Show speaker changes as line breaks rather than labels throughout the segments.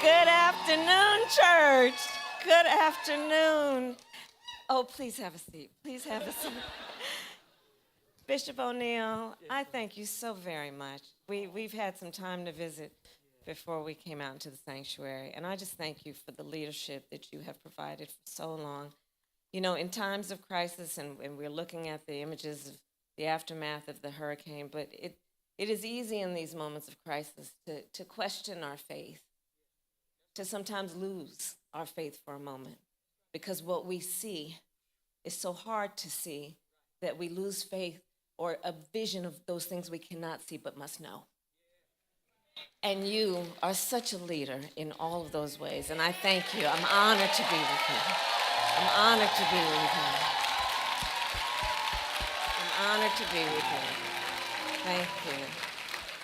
Good afternoon, church. Good afternoon. Oh, please have a seat. Please have a seat. Bishop O'Neill, I thank you so very much. We've had some time to visit before we came out into the sanctuary, and I just thank you for the leadership that you have provided for so long. You know, in times of crisis, and we're looking at the images of the aftermath of the hurricane, but it is easy in these moments of crisis to question our faith, to sometimes lose our faith for a moment, because what we see is so hard to see that we lose faith or a vision of those things we cannot see but must know. And you are such a leader in all of those ways, and I thank you. I'm honored to be with you. I'm honored to be with you. I'm honored to be with you. Thank you.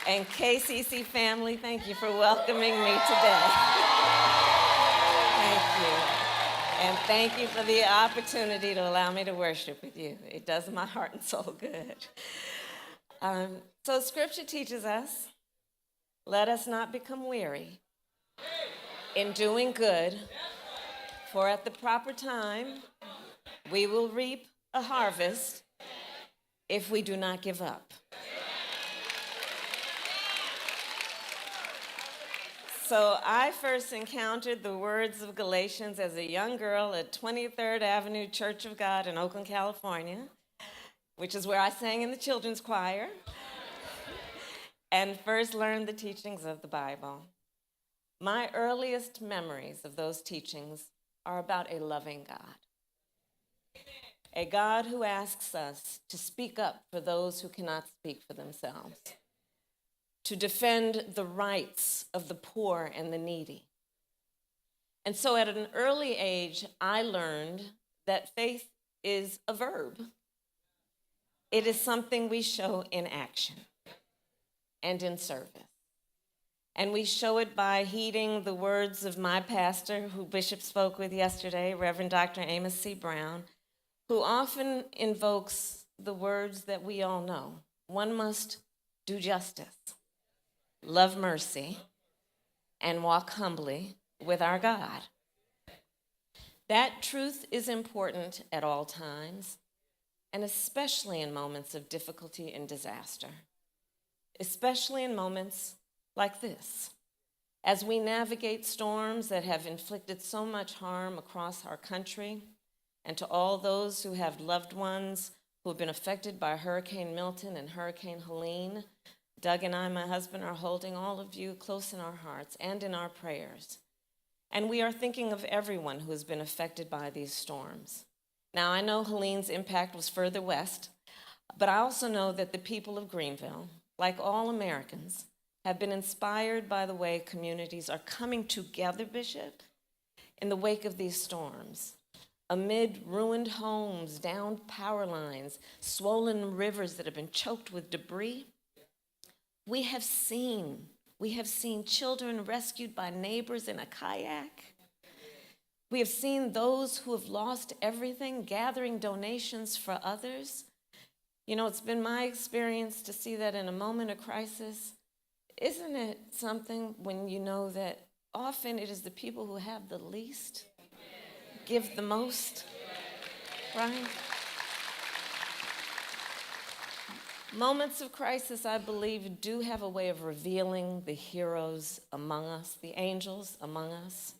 And KCC family, thank you for welcoming me today. Thank you. And thank you for the opportunity to allow me to worship with you. It does my heart and soul good. So Scripture teaches us, let us not become weary in doing good, for at the proper time we will reap a harvest if we do not give up. So I first encountered the words of Galatians as a young girl at 23rd Avenue Church of God in Oakland, California, which is where I sang in the children's choir, and first learned the teachings of the Bible. My earliest memories of those teachings are about a loving God, a God who asks us to speak up for those who cannot speak for themselves, to defend the rights of the poor and the needy. And so at an early age, I learned that faith is a verb. It is something we show in action and in service. And we show it by heeding the words of my pastor, who Bishop spoke with yesterday, Reverend Dr. Amos C. Brown, who often invokes the words that we all know. One must do justice, love mercy, and walk humbly with our God. That truth is important at all times, and especially in moments of difficulty and disaster, especially in moments like this, as we navigate storms that have inflicted so much harm across our country, and to all those who have loved ones who have been affected by Hurricane Milton and Hurricane Helene. Doug and I, my husband, are holding all of you close in our hearts and in our prayers. And we are thinking of everyone who has been affected by these storms. Now, I know Helene's impact was further west, but I also know that the people of Greenville, like all Americans, have been inspired by the way communities are coming together, Bishop, in the wake of these storms. Amid ruined homes, downed power lines, swollen rivers that have been choked with debris, we have seen children rescued by neighbors in a kayak. We have seen those who have lost everything gathering donations for others. You know, it's been my experience to see that in a moment of crisis. Isn't it something when you know that often it is the people who have the least give the most, right? Moments of crisis, I believe, do have a way of revealing the heroes among us, the angels among us,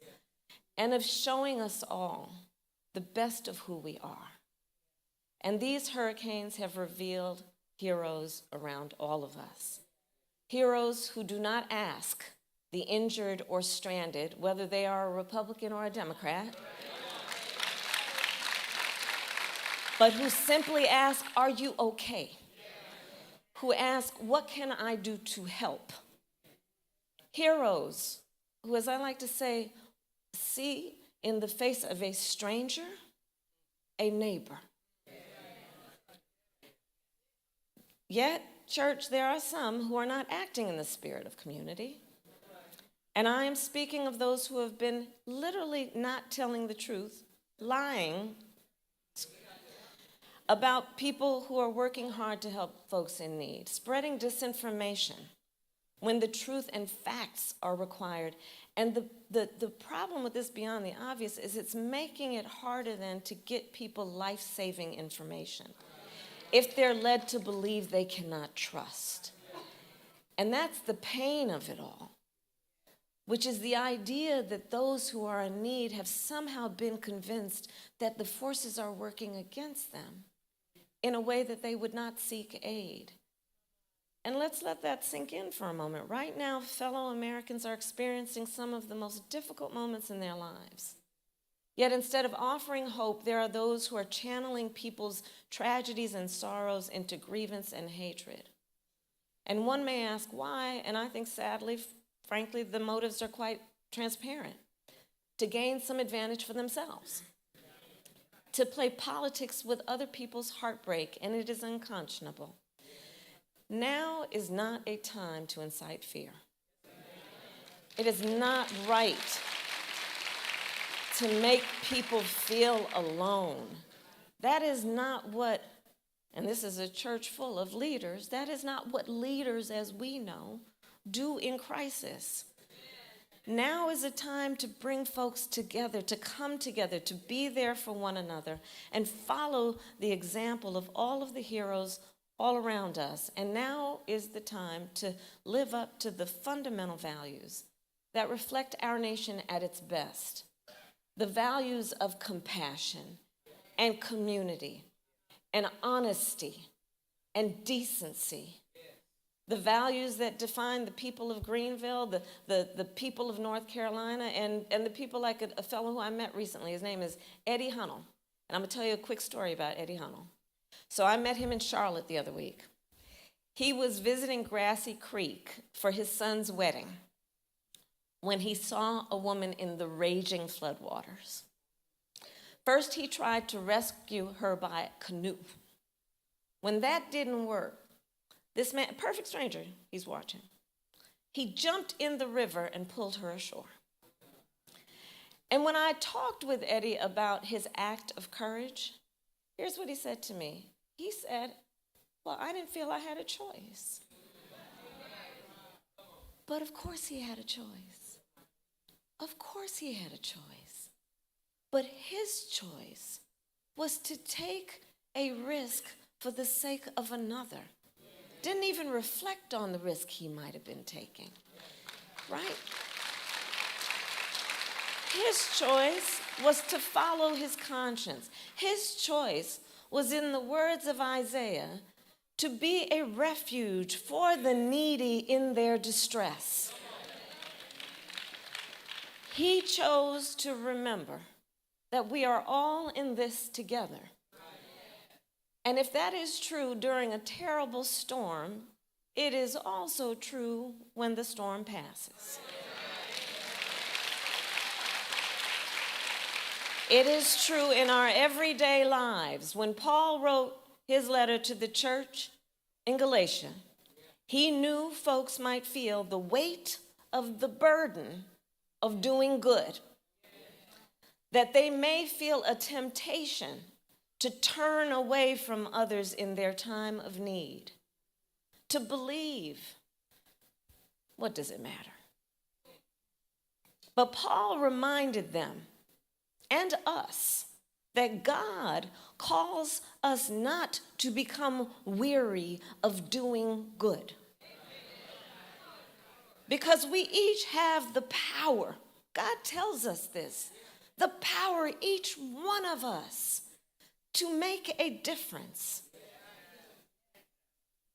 and of showing us all the best of who we are. And these hurricanes have revealed heroes around all of us. Heroes who do not ask the injured or stranded, whether they are a Republican or a Democrat, but who simply ask, are you okay? Who ask, what can I do to help? Heroes who, as I like to say, see in the face of a stranger, a neighbor. Yet, church, there are some who are not acting in the spirit of community. And I am speaking of those who have been literally not telling the truth, lying about people who are working hard to help folks in need, spreading disinformation, when the truth and facts are required. And the problem with this beyond the obvious is it's making it harder then to get people life-saving information if they're led to believe they cannot trust. And that's the pain of it all, which is the idea that those who are in need have somehow been convinced that the forces are working against them in a way that they would not seek aid. And let's let that sink in for a moment. Right now, fellow Americans are experiencing some of the most difficult moments in their lives. Yet instead of offering hope, there are those who are channeling people's tragedies and sorrows into grievance and hatred. And one may ask why, and I think sadly, frankly, the motives are quite transparent: to gain some advantage for themselves, to play politics with other people's heartbreak, and it is unconscionable. Now is not a time to incite fear. It is not right to make people feel alone. That is not what, and this is a church full of leaders, that is not what leaders as we know do in crisis. Now is a time to bring folks together, to come together, to be there for one another, and follow the example of all of the heroes all around us. And now is the time to live up to the fundamental values that reflect our nation at its best. The values of compassion and community and honesty and decency. The values that define the people of Greenville, the people of North Carolina, and the people like a fellow who I met recently. His name is Eddie Hunnell. And I'm going to tell you a quick story about Eddie Hunnell. So I met him in Charlotte the other week. He was visiting Grassy Creek for his son's wedding when he saw a woman in the raging floodwaters. First, he tried to rescue her by canoe. When that didn't work, this man, a perfect stranger, he's watching, he jumped in the river and pulled her ashore. And when I talked with Eddie about his act of courage, here's what he said to me. He said, well, I didn't feel I had a choice. But of course he had a choice. Of course he had a choice. But his choice was to take a risk for the sake of another. Didn't even reflect on the risk he might have been taking, right? His choice was to follow his conscience. His choice was, in the words of Isaiah, to be a refuge for the needy in their distress. He chose to remember that we are all in this together. And if that is true during a terrible storm, it is also true when the storm passes. It is true in our everyday lives. When Paul wrote his letter to the church in Galatia, he knew folks might feel the weight of the burden of doing good, that they may feel a temptation to turn away from others in their time of need, to believe, what does it matter? But Paul reminded them and us that God calls us not to become weary of doing good. Because we each have the power. God tells us this. The power, each one of us, to make a difference.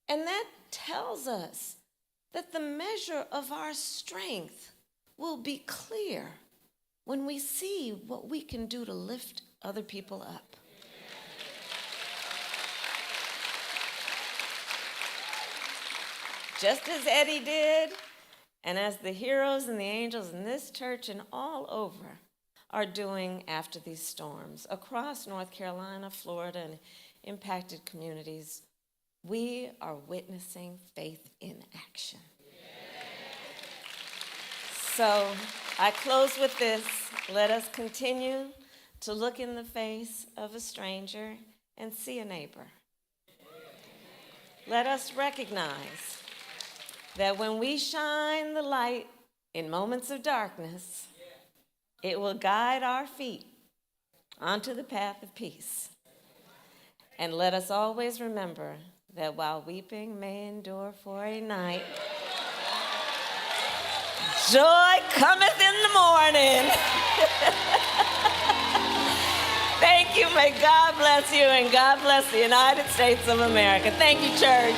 And that tells us that the measure of our strength will be clear when we see what we can do to lift other people up. Just as Eddie did, and as the heroes and the angels in this church and all over are doing after these storms across North Carolina, Florida, and impacted communities, we are witnessing faith in action. So I close with this. Let us continue to look in the face of a stranger and see a neighbor. Let us recognize that when we shine the light in moments of darkness, it will guide our feet onto the path of peace. And let us always remember that while weeping may endure for a night, joy cometh in the morning. Thank you. May God bless you, and God bless the United States of America. Thank you, church.